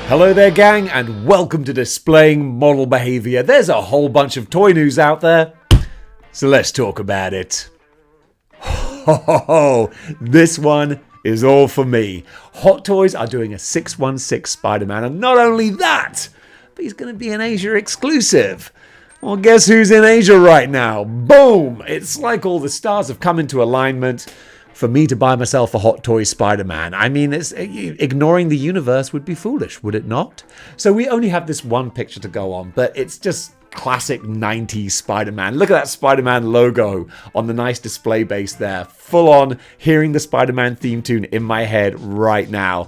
Hello there, gang, and welcome to Displaying-Model-Behaviour. There's a whole bunch of toy news out there, so let's talk about it. This one is all for me. Hot Toys are doing a 616 Spider-Man, and not only that, but he's going to be an Asia exclusive. Well, guess who's in Asia right now? Boom! It's like all the stars have come into alignment for me to buy myself a Hot Toys Spider-Man. I mean, ignoring the universe would be foolish, would it not? So we only have this one picture to go on, but it's just classic 90s Spider-Man. Look at that Spider-Man logo on the nice display base there. Full on hearing the Spider-Man theme tune in my head right now.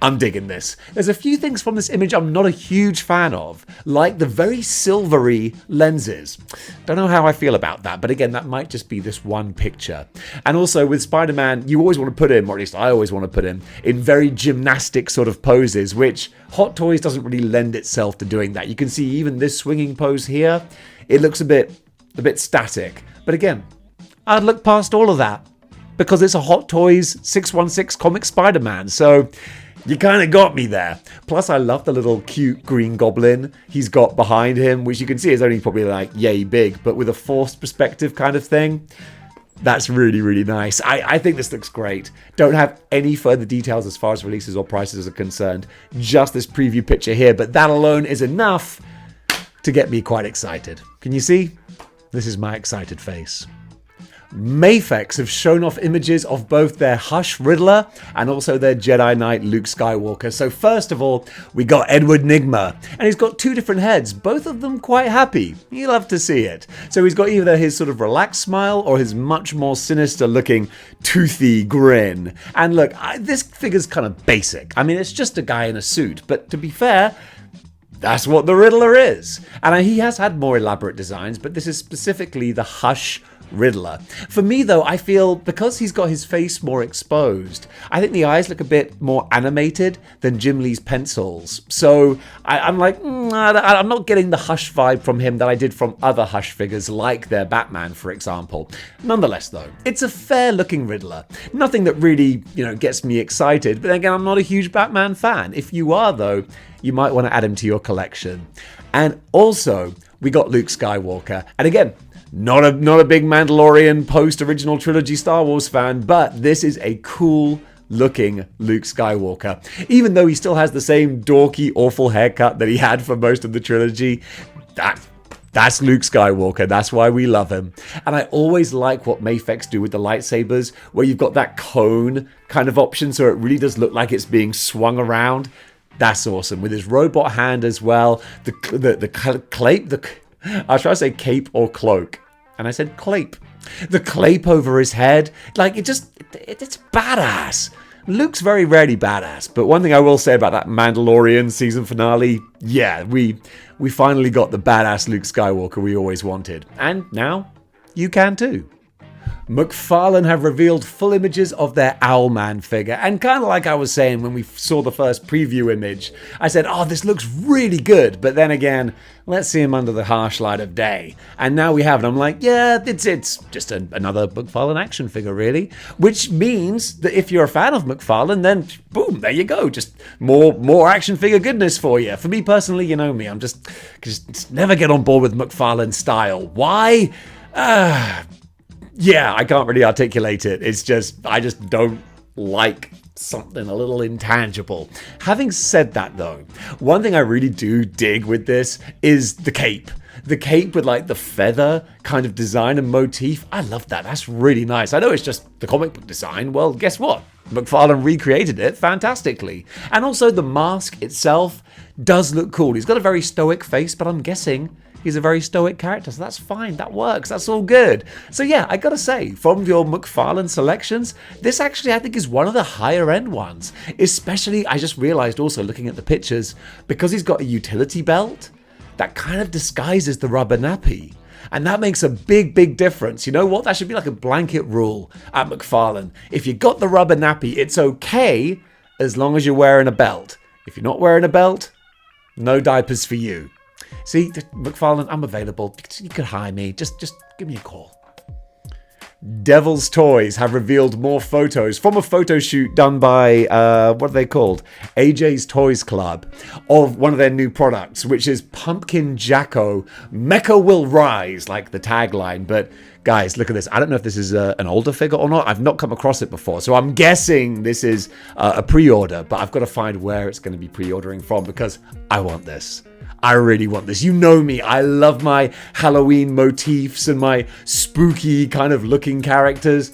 I'm digging this. There's a few things from this image I'm not a huge fan of, like the very silvery lenses. Don't know how I feel about that, but again, that might just be this one picture. And also with Spider-Man, you always want to put him, or at least I always want to put him, in very gymnastic sort of poses, which Hot Toys doesn't really lend itself to doing that. You can see even this swinging pose here, it looks a bit static. But again, I'd look past all of that because it's a Hot Toys 616 comic Spider-Man. So you kind of got me there. Plus, I love the little cute green goblin he's got behind him, which you can see is only probably like yay big, but with a forced perspective kind of thing. That's really, really nice. I think this looks great. Don't have any further details as far as releases or prices are concerned. Just this preview picture here, but that alone is enough to get me quite excited. Can you see? This is my excited face. Mafex have shown off images of both their Hush Riddler and also their Jedi Knight Luke Skywalker. So first of all, we got Edward Nygma, and he's got two different heads, both of them quite happy. You love to see it. So he's got either his sort of relaxed smile or his much more sinister looking toothy grin. And look, this figure's kind of basic. I mean, it's just a guy in a suit, but to be fair, that's what the Riddler is. And he has had more elaborate designs, but this is specifically the Hush Riddler. For me though, I feel because he's got his face more exposed, I think the eyes look a bit more animated than Jim Lee's pencils. So I'm like, I'm not getting the Hush vibe from him that I did from other Hush figures like their Batman, for example. Nonetheless though, it's a fair looking Riddler. Nothing that really, gets me excited, but again, I'm not a huge Batman fan. If you are though, you might want to add him to your collection. And also, we got Luke Skywalker. And again, not a big Mandalorian post-original trilogy Star Wars fan, but this is a cool looking Luke Skywalker. Even though he still has the same dorky, awful haircut that he had for most of the trilogy, that's Luke Skywalker. That's why we love him. And I always like what Mafex do with the lightsabers, where you've got that cone kind of option, so it really does look like it's being swung around. That's awesome. With his robot hand as well, I was trying to say cape or cloak, and I said clape. The clape over his head, like it's badass. Luke's very rarely badass, but one thing I will say about that Mandalorian season finale, yeah, we finally got the badass Luke Skywalker we always wanted, and now you can too. McFarland have revealed full images of their Owlman figure, and kind of like I was saying when we saw the first preview image, I said, oh, this looks really good, but then again, let's see him under the harsh light of day. And now we have it. I'm like, yeah, it's just another McFarlane action figure, really, which means that if you're a fan of McFarlane, then boom, there you go, just more action figure goodness for you. For me personally, you know me, I'm just never get on board with McFarlane style. Why? Yeah, I can't really articulate it. It's just, I just don't like something a little intangible. Having said that though, one thing I really do dig with this is the cape. The cape with like the feather kind of design and motif. I love that. That's really nice. I know it's just the comic book design. Well, guess what? McFarlane recreated it fantastically. And also the mask itself does look cool. He's got a very stoic face, but I'm guessing he's a very stoic character, so that's fine. That works. That's all good. So yeah, I gotta say, from your McFarlane selections, this actually I think is one of the higher end ones. Especially, I just realized also looking at the pictures, because he's got a utility belt that kind of disguises the rubber nappy. And that makes a big, big difference. You know what? That should be like a blanket rule at McFarlane. If you got the rubber nappy, it's okay as long as you're wearing a belt. If you're not wearing a belt, no diapers for you. See, McFarlane, I'm available. You could hire me. Just give me a call. Devil's Toys have revealed more photos from a photo shoot done by, what are they called? AJ's Toys Club, of one of their new products, which is Pumpkin Jacko. Mecha will rise, like the tagline. But guys, look at this. I don't know if this is an older figure or not. I've not come across it before. So I'm guessing this is a pre-order, but I've got to find where it's going to be pre-ordering from because I want this. I really want this. You know me. I love my Halloween motifs and my spooky kind of looking characters.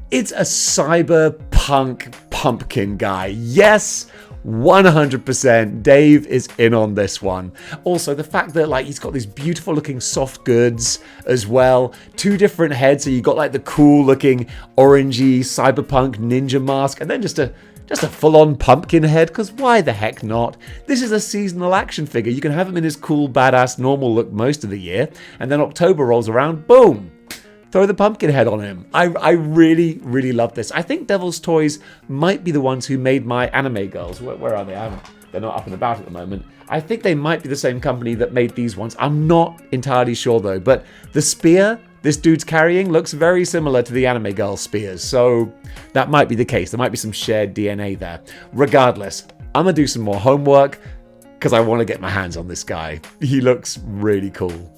It's a cyberpunk pumpkin guy. Yes, 100%. Dave is in on this one. Also, the fact that like he's got these beautiful looking soft goods as well. 2 different heads. So you got like the cool looking orangey cyberpunk ninja mask, and then just a full-on pumpkin head, because why the heck not? This is a seasonal action figure. You can have him in his cool, badass, normal look most of the year, and then October rolls around, boom! Throw the pumpkin head on him. I really, really love this. I think Devil's Toys might be the ones who made my anime girls. Where are they? They're not up and about at the moment. I think they might be the same company that made these ones. I'm not entirely sure, though, but the spear this dude's carrying looks very similar to the anime girl spears, so that might be the case. There might be some shared DNA there. Regardless, I'm gonna do some more homework because I want to get my hands on this guy. He looks really cool.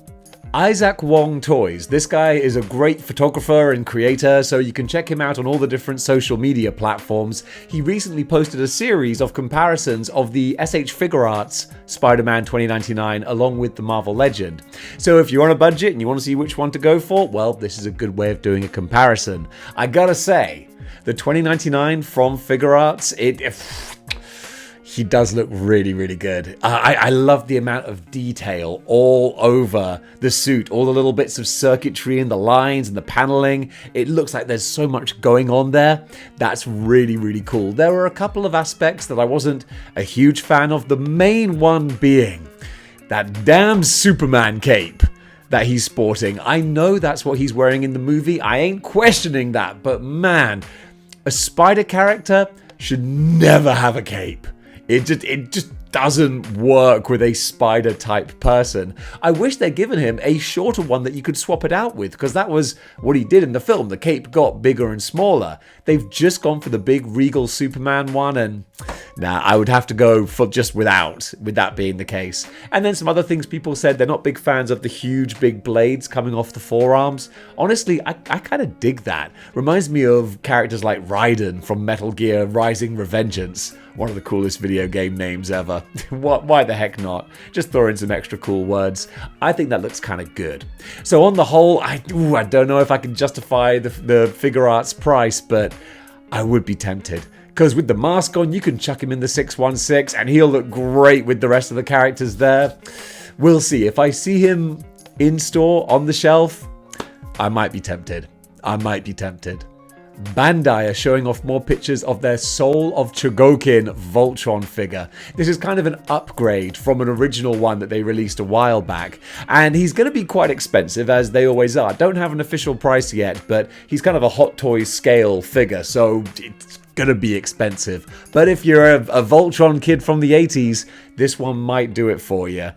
Isaac Wong Toys. This guy is a great photographer and creator, so you can check him out on all the different social media platforms. He recently posted a series of comparisons of the SH Figure Arts Spider-Man 2099 along with the Marvel Legend. So if you're on a budget and you want to see which one to go for, well, this is a good way of doing a comparison. I gotta say, the 2099 from Figure Arts, he does look really, really good. I love the amount of detail all over the suit, all the little bits of circuitry and the lines and the paneling. It looks like there's so much going on there. That's really, really cool. There were a couple of aspects that I wasn't a huge fan of. The main one being that damn Superman cape that he's sporting. I know that's what he's wearing in the movie. I ain't questioning that, but man, a spider character should never have a cape. It just doesn't work with a spider type person. I wish they'd given him a shorter one that you could swap it out with, because that was what he did in the film. The cape got bigger and smaller. They've just gone for the big regal Superman one, and I would have to go for just with that being the case. And then some other things people said, they're not big fans of the huge big blades coming off the forearms. Honestly, I kind of dig that. Reminds me of characters like Raiden from Metal Gear Rising: Revengeance. One of the coolest video game names ever. Why the heck not? Just throw in some extra cool words. I think that looks kind of good. So on the whole, I don't know if I can justify the Figure Arts price, but I would be tempted. Because with the mask on, you can chuck him in the 616 and he'll look great with the rest of the characters there. We'll see. If I see him in store on the shelf, I might be tempted. Bandai are showing off more pictures of their Soul of Chogokin Voltron figure. This is kind of an upgrade from an original one that they released a while back, and he's going to be quite expensive, as they always are. Don't have an official price yet, but he's kind of a Hot Toys scale figure, so it's gonna be expensive. But if you're a Voltron kid from the 80s, this one might do it for you.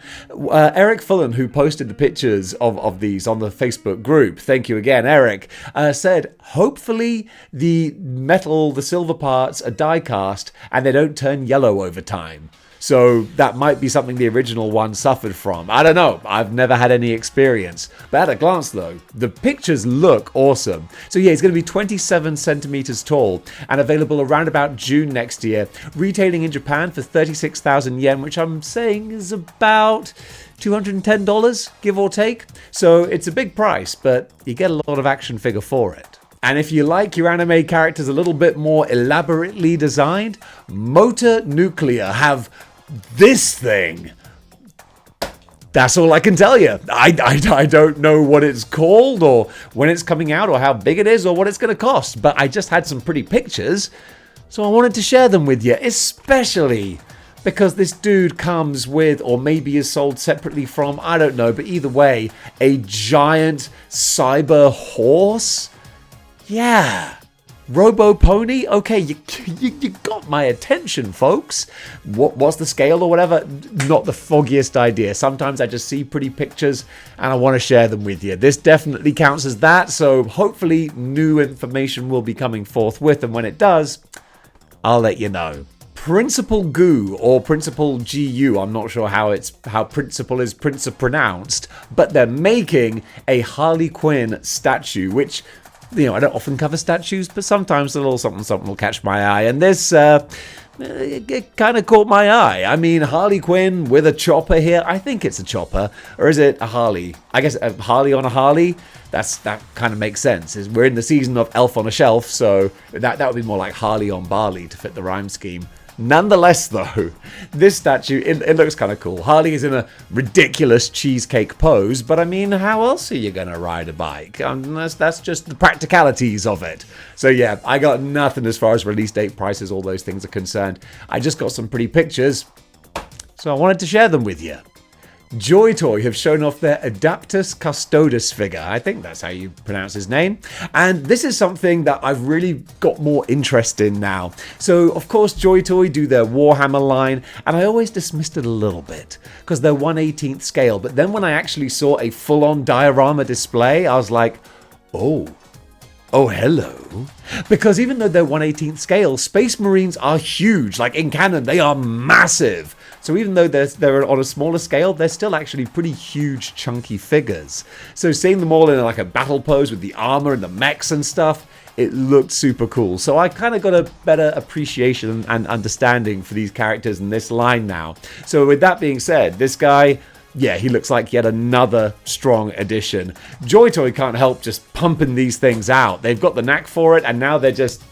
Eric Fullen, who posted the pictures of these on the Facebook group, thank you again, Eric, said hopefully the silver parts are die cast and they don't turn yellow over time. So that might be something the original one suffered from. I don't know. I've never had any experience. But at a glance, though, the pictures look awesome. So yeah, he's going to be 27 centimeters tall and available around about June next year, retailing in Japan for 36,000 yen, which I'm saying is about $210, give or take. So it's a big price, but you get a lot of action figure for it. And if you like your anime characters a little bit more elaborately designed, Motor Nuclear have this thing. That's all I can tell you. I don't know what it's called or when it's coming out or how big it is or what it's going to cost, but I just had some pretty pictures, so I wanted to share them with you, especially because this dude comes with, or maybe is sold separately from, I don't know, but either way, a giant cyber horse. Yeah, Robo Pony? Okay, you got my attention, folks. What's the scale or whatever? Not the foggiest idea. Sometimes I just see pretty pictures and I want to share them with you. This definitely counts as that, so hopefully new information will be coming forthwith, and when it does, I'll let you know. Principal Goo, or Principal GU, I'm not sure how Principal is pronounced, but they're making a Harley Quinn statue, which, you know, I don't often cover statues, but sometimes a little something will catch my eye, and this, it kind of caught my eye. I mean, Harley Quinn with a chopper here. I think it's a chopper, or is it a Harley? I guess a Harley on a Harley. That kind of makes sense. We're in the season of Elf on a Shelf, so that would be more like Harley on Barley to fit the rhyme scheme. Nonetheless, though, this statue, it looks kind of cool. Harley is in a ridiculous cheesecake pose, but I mean, how else are you going to ride a bike? That's just the practicalities of it. So yeah, I got nothing as far as release date, prices, all those things are concerned. I just got some pretty pictures, so I wanted to share them with you. Joy Toy have shown off their Adaptus Custodes figure. I think that's how you pronounce his name. And this is something that I've really got more interest in now. So, of course, Joy Toy do their Warhammer line, and I always dismissed it a little bit because they're 1/18th scale. But then when I actually saw a full-on diorama display, I was like, oh, hello. Because even though they're 1/18th scale, Space Marines are huge. Like in canon, they are massive. So even though they're on a smaller scale, they're still actually pretty huge, chunky figures. So seeing them all in like a battle pose with the armor and the mechs and stuff, it looked super cool. So I kind of got a better appreciation and understanding for these characters in this line now. So with that being said, this guy, yeah, he looks like yet another strong addition. Joy Toy can't help just pumping these things out. They've got the knack for it, and now they're just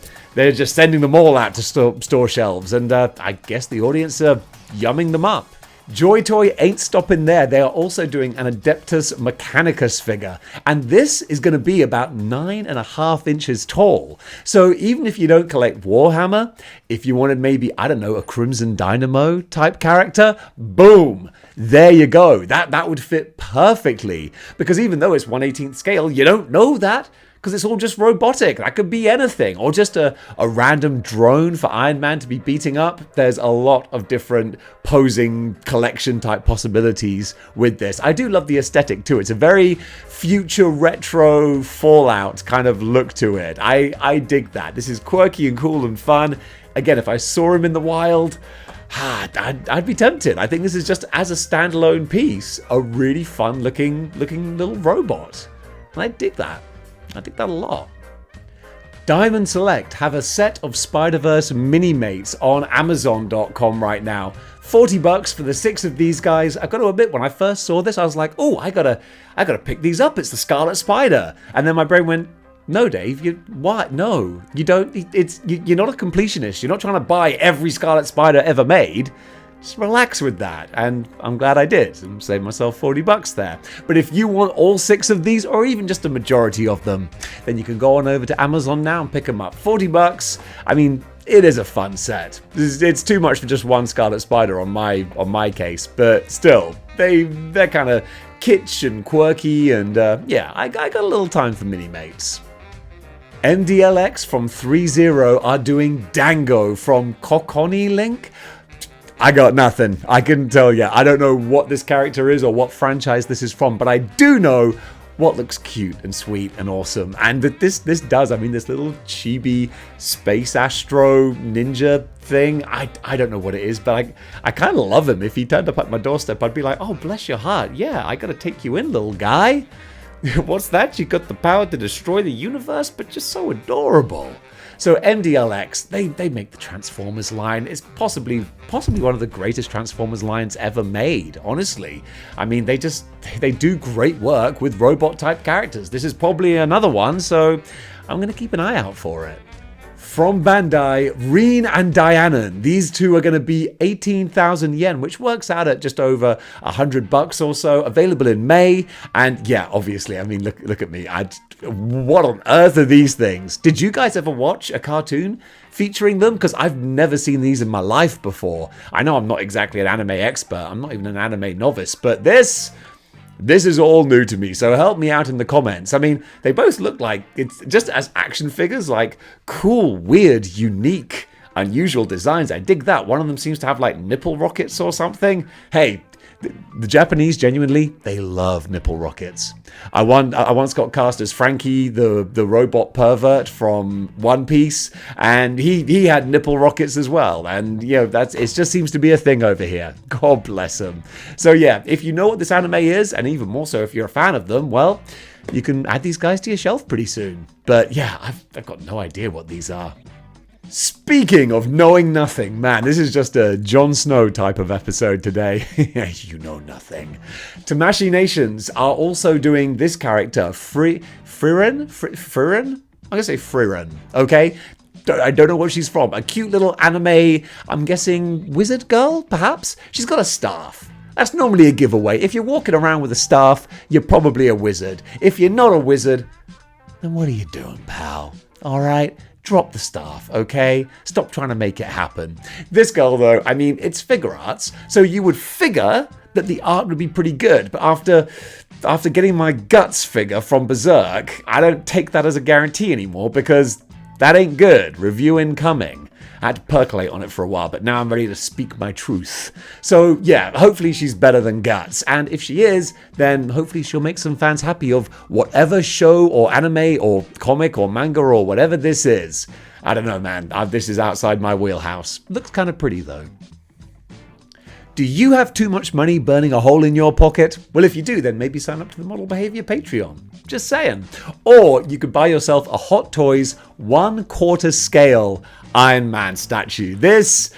sending them all out to store shelves. And I guess the audience are yumming them up. Joy Toy ain't stopping there. They are also doing an Adaptus Mechanicus figure, and this is going to be about 9.5 inches tall. So even if you don't collect Warhammer, if you wanted maybe, I don't know, a Crimson Dynamo type character, boom, there you go. That would fit perfectly, because even though it's 1/18th scale, you don't know that, because it's all just robotic. That could be anything, or just a random drone for Iron Man to be beating up. There's a lot of different posing collection type possibilities with this. I do love the aesthetic too. It's a very future retro Fallout kind of look to it. I dig that. This is quirky and cool and fun. Again, if I saw him in the wild, I'd be tempted. I think this is just, as a standalone piece, a really fun looking little robot. And I dig that. I think that a lot. Diamond Select have a set of Spider-Verse mini-mates on Amazon.com right now. $40 for the 6 of these guys. I got to admit, when I first saw this, I was like, oh, I gotta pick these up. It's the Scarlet Spider. And then my brain went, no, Dave, what? No, you don't. You're not a completionist. You're not trying to buy every Scarlet Spider ever made. Just relax with that, and I'm glad I did and saved myself $40 there. But if you want all 6 of these, or even just a majority of them, then you can go on over to Amazon now and pick them up. $40. I mean, it is a fun set. It's too much for just one Scarlet Spider on my case, but still, they're kind of kitsch and quirky, and yeah, I got a little time for mini mates. MDLX from 3-0 are doing Dango from Kokoni Link. I got nothing. I couldn't tell you. I don't know what this character is or what franchise this is from, but I do know what looks cute and sweet and awesome. And that this does, I mean, this little chibi space Astro Ninja thing, I don't know what it is, but I kind of love him. If he turned up at my doorstep, I'd be like, oh, bless your heart. Yeah, I gotta take you in, little guy. What's that? You got the power to destroy the universe, but just so adorable. So MDLX, they make the Transformers line. It's possibly one of the greatest Transformers lines ever made, honestly. I mean, they do great work with robot-type characters. This is probably another one, so I'm going to keep an eye out for it. From Bandai, Reen and Dianon. These two are going to be 18,000 yen, which works out at just over $100 or so. Available in May. And yeah, obviously, I mean, look at me. What on earth are these things? Did you guys ever watch a cartoon featuring them? Because I've never seen these in my life before. I know I'm not exactly an anime expert. I'm not even an anime novice. But this This is all new to me, so help me out in the comments. I mean, they both look like, it's just as action figures, like cool, weird, unique, unusual designs. I dig that. One of them seems to have like nipple rockets or something. Hey, the Japanese, genuinely, they love nipple rockets. I once got cast as Frankie, the robot pervert from One Piece, and he had nipple rockets as well. And you know, it just seems to be a thing over here. God bless them. So yeah, if you know what this anime is, and even more so if you're a fan of them, well, you can add these guys to your shelf pretty soon. But yeah, I've got no idea what these are. Speaking of knowing nothing, man, this is just a Jon Snow type of episode today. You know nothing. Tamashii Nations are also doing this character, Furin? I'm gonna say Furin, okay? I don't know where she's from. A cute little anime, I'm guessing wizard girl, perhaps? She's got a staff. That's normally a giveaway. If you're walking around with a staff, you're probably a wizard. If you're not a wizard, then what are you doing, pal? All right? Drop the staff, okay? Stop trying to make it happen. This girl, though, I mean, it's figure arts, so you would figure that the art would be pretty good. But after getting my Guts figure from Berserk, I don't take that as a guarantee anymore because that ain't good. Review incoming. I had to percolate on it for a while, but now I'm ready to speak my truth. So yeah, hopefully she's better than Guts. And if she is, then hopefully she'll make some fans happy of whatever show or anime or comic or manga or whatever this is. I don't know, man. This is outside my wheelhouse. Looks kind of pretty though. Do you have too much money burning a hole in your pocket? Well, if you do, then maybe sign up to the Model Behaviour Patreon. Just saying. Or you could buy yourself a Hot Toys 1/4 scale Iron Man statue. This,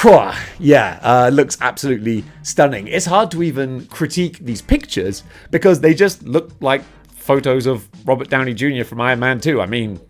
looks absolutely stunning. It's hard to even critique these pictures because they just look like photos of Robert Downey Jr. from Iron Man 2. I mean,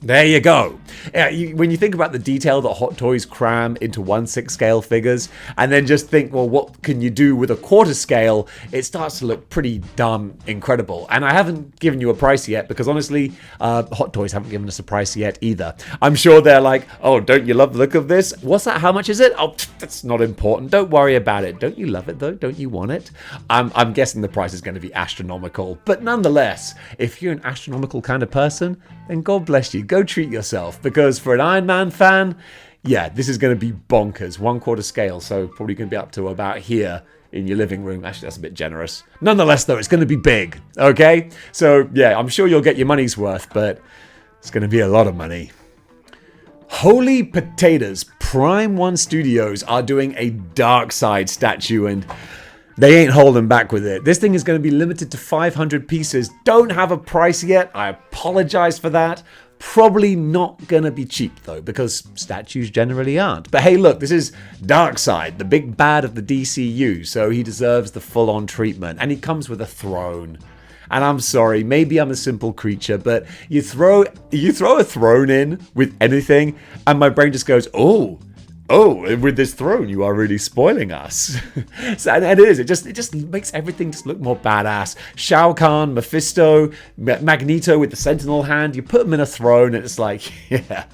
there you go. When you think about the detail that Hot Toys cram into 1/6 scale figures, and then just think, well, what can you do with a 1/4 scale? It starts to look pretty darn incredible. And I haven't given you a price yet because honestly, Hot Toys haven't given us a price yet either. I'm sure they're like, oh, don't you love the look of this? What's that? How much is it? Oh, that's not important. Don't worry about it. Don't you love it though? Don't you want it? I'm guessing the price is going to be astronomical. But nonetheless, if you're an astronomical kind of person, then God bless you. Go treat yourself, because for an Iron Man fan, yeah, this is going to be bonkers. 1/4 scale, so probably going to be up to about here in your living room. Actually, that's a bit generous. Nonetheless, though, it's going to be big, okay? So, yeah, I'm sure you'll get your money's worth, but it's going to be a lot of money. Holy potatoes, Prime 1 Studios are doing a Darkseid statue, and they ain't holding back with it. This thing is going to be limited to 500 pieces. Don't have a price yet. I apologize for that. Probably not going to be cheap, though, because statues generally aren't. But hey, look, this is Darkseid, the big bad of the DCU, so he deserves the full-on treatment. And he comes with a throne. And I'm sorry, maybe I'm a simple creature, but you throw a throne in with anything, and my brain just goes, oh, with this throne, you are really spoiling us. And it is. It just makes everything just look more badass. Shao Kahn, Mephisto, Magneto with the Sentinel hand. You put him in a throne, and it's like, yeah,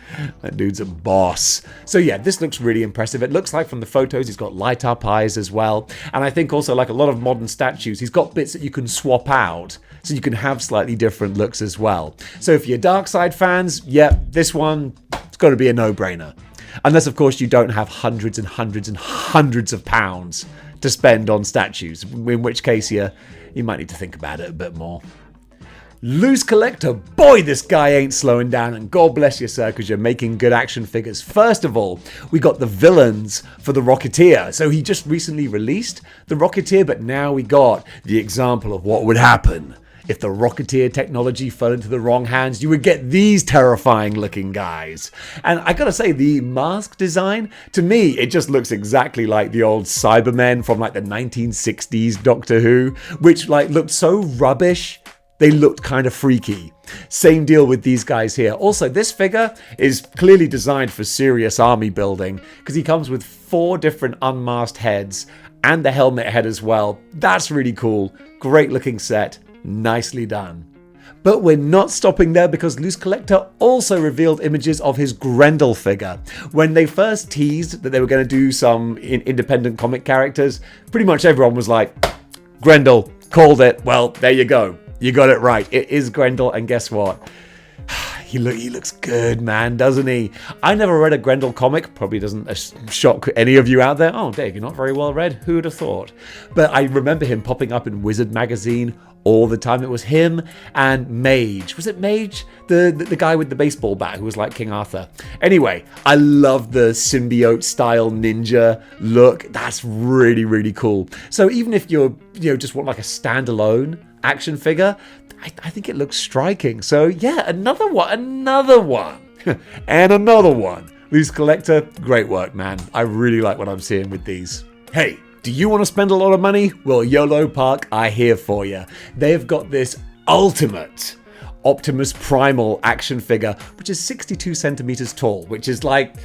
that dude's a boss. So yeah, this looks really impressive. It looks like from the photos, he's got light up eyes as well. And I think also, like a lot of modern statues, he's got bits that you can swap out, so you can have slightly different looks as well. So if you're Darkseid fans, yeah, this one, it's got to be a no-brainer. Unless, of course, you don't have hundreds and hundreds and hundreds of pounds to spend on statues, in which case you might need to think about it a bit more. Loose Collector, boy, this guy ain't slowing down, and God bless you, sir, because you're making good action figures. First of all, we got the villains for the Rocketeer. So he just recently released the Rocketeer, but now we got the example of what would happen if the Rocketeer technology fell into the wrong hands. You would get these terrifying looking guys. And I gotta say, the mask design, to me, it just looks exactly like the old Cybermen from like the 1960s Doctor Who, which like looked so rubbish, they looked kind of freaky. Same deal with these guys here. Also, this figure is clearly designed for serious army building because he comes with 4 different unmasked heads and the helmet head as well. That's really cool. Great looking set. Nicely done. But we're not stopping there, because Loose Collector also revealed images of his Grindle figure. When they first teased that they were going to do some independent comic characters, pretty much everyone was like, Grindle, Called it. Well, there you go. You got it right. It is Grindle, and guess what? He looks good, man, doesn't he? I never read a Grindle comic. Probably doesn't shock any of you out there. Oh, Dave, you're not very well read. Who would have thought? But I remember him popping up in Wizard magazine all the time. It was him and Mage. Was it Mage? The guy with the baseball bat who was like King Arthur. Anyway, I love the symbiote style ninja look. That's really, really cool. So even if you're, just want like a standalone action figure, I think it looks striking. So yeah, another one, and another one. Loose Collector, great work, man. I really like what I'm seeing with these. Hey, do you want to spend a lot of money? Well, YOLO Park are here for you. They've got this ultimate Optimus Primal action figure, which is 62 centimeters tall, which is like...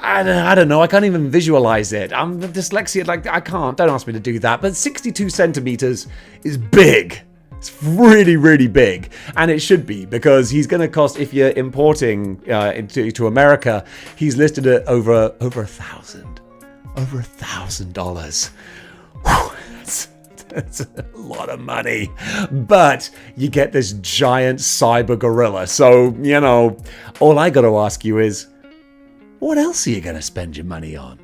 I don't know. I can't even visualize it. I'm dyslexic. Like, I can't. Don't ask me to do that. But 62 centimeters is big. It's really, really big. And it should be, because he's going to cost, if you're importing to America, he's listed at over $1,000. Over $1,000. That's a lot of money. But you get this giant cyber gorilla. So, all I got to ask you is, what else are you going to spend your money on?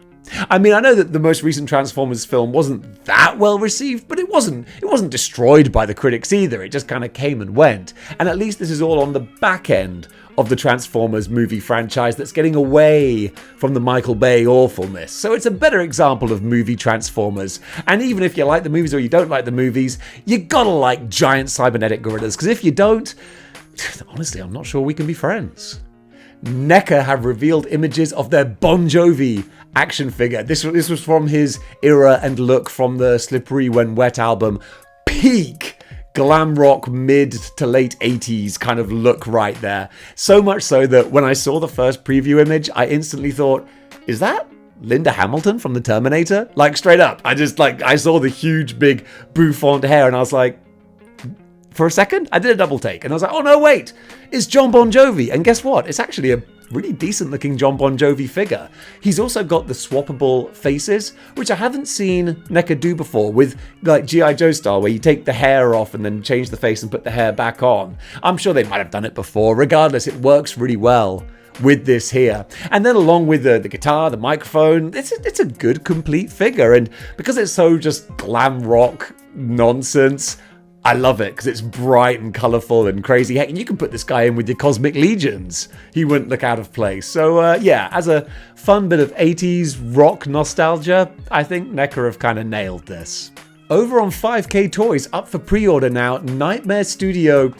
I mean, I know that the most recent Transformers film wasn't that well received, but it wasn't destroyed by the critics either. It just kind of came and went. And at least this is all on the back end of the Transformers movie franchise that's getting away from the Michael Bay awfulness. So it's a better example of movie Transformers. And even if you like the movies or you don't like the movies, you gotta like giant cybernetic gorillas, because if you don't, honestly, I'm not sure we can be friends. NECA have revealed images of their Bon Jovi action figure. This was from his era and look from the Slippery When Wet album. Peak glam rock mid to late 80s kind of look right there. So much so that when I saw the first preview image, I instantly thought, is that Linda Hamilton from the Terminator? Like, straight up. I saw the huge big bouffant hair and I was like, for a second, I did a double take and I was like, oh no, wait, it's John Bon Jovi. And guess what? It's actually a really decent looking John Bon Jovi figure. He's also got the swappable faces, which I haven't seen NECA do before, with like G.I. Joe style, where you take the hair off and then change the face and put the hair back on. I'm sure they might have done it before. Regardless, it works really well with this here. And then along with the guitar, the microphone, it's a good complete figure. And because it's so just glam rock nonsense, I love it because it's bright and colourful and crazy. Heck, and you can put this guy in with your Cosmic Legions. He wouldn't look out of place. So yeah, as a fun bit of 80s rock nostalgia, I think NECA have kind of nailed this. Over on 5K Toys, up for pre-order now, Nightmare Studio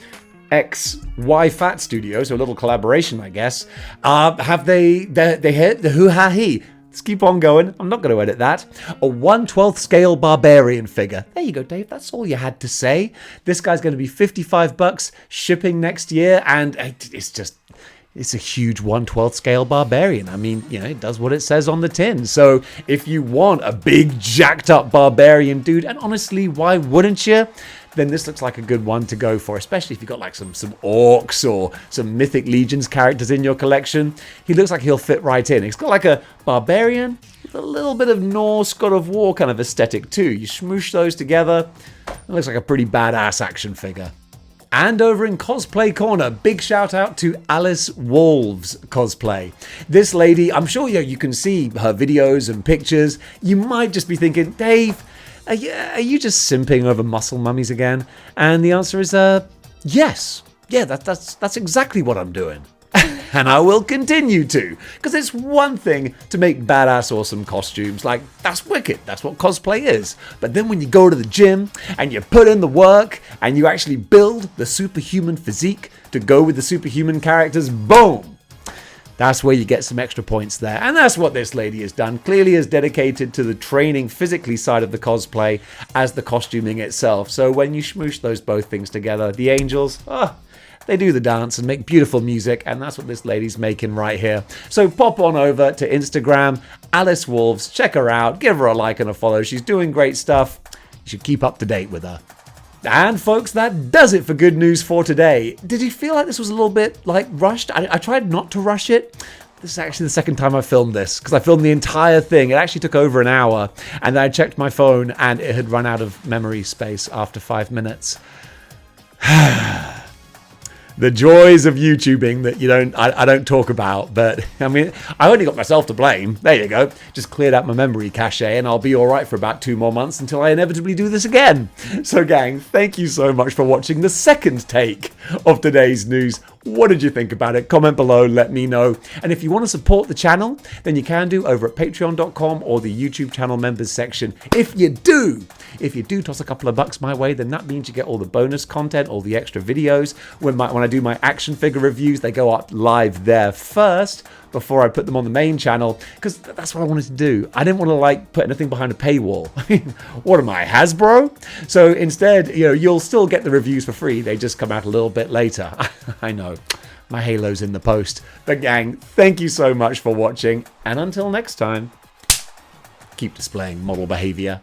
X Y Fat Studio, so a little collaboration, I guess. Have they hit the hoo-ha-hee? Let's keep on going. I'm not going to edit that. A 1/12 scale barbarian figure. There you go, Dave. That's all you had to say. This guy's going to be $55, shipping next year, and it's a huge 1/12 scale barbarian. I mean, it does what it says on the tin. So if you want a big jacked up barbarian dude, and honestly, why wouldn't you? Then this looks like a good one to go for, especially if you've got like some orcs or some Mythic Legions characters in your collection. He looks like he'll fit right in. He's got like a barbarian with a little bit of Norse God of War kind of aesthetic too. You smoosh those together, it looks like a pretty badass action figure. And over in Cosplay Corner, big shout out to Alice Wolves Cosplay. This lady, I'm sure you can see her videos and pictures. You might just be thinking, Dave, are you just simping over muscle mummies again? And the answer is yes. Yeah, that's exactly what I'm doing. And I will continue to, because it's one thing to make badass awesome costumes, like that's wicked, that's what cosplay is. But then when you go to the gym and you put in the work and you actually build the superhuman physique to go with the superhuman characters, boom! That's where you get some extra points there. And that's what this lady has done. Clearly is dedicated to the training physically side of the cosplay as the costuming itself. So when you smoosh those both things together, the angels, they do the dance and make beautiful music, and that's what this lady's making right here. So pop on over to Instagram, Alice Wolves, check her out, give her a like and a follow. She's doing great stuff. You should keep up to date with her. And folks, that does it for good news for today. Did you feel like this was a little bit rushed? I tried not to rush it, This is actually the second time I filmed this, because I filmed the entire thing. It actually took over an hour, and then I checked my phone, and it had run out of memory space after 5 minutes. The joys of YouTubing that I don't talk about, but I mean, I only got myself to blame. There you go. Just cleared out my memory cache, and I'll be all right for about 2 more months until I inevitably do this again. So gang, thank you so much for watching the second take of today's news. What did you think about it? Comment below, let me know. And if you want to support the channel, then you can do over at patreon.com or the YouTube channel members section. If you do toss a couple of bucks my way, then that means you get all the bonus content, all the extra videos. When I do my action figure reviews, they go up live there first before I put them on the main channel, because that's what I wanted to do. I didn't want to like put anything behind a paywall. I mean, what am I, Hasbro? So instead, you'll still get the reviews for free. They just come out a little bit later. I know, my halo's in the post. But gang, thank you so much for watching, and until next time, keep displaying model behavior.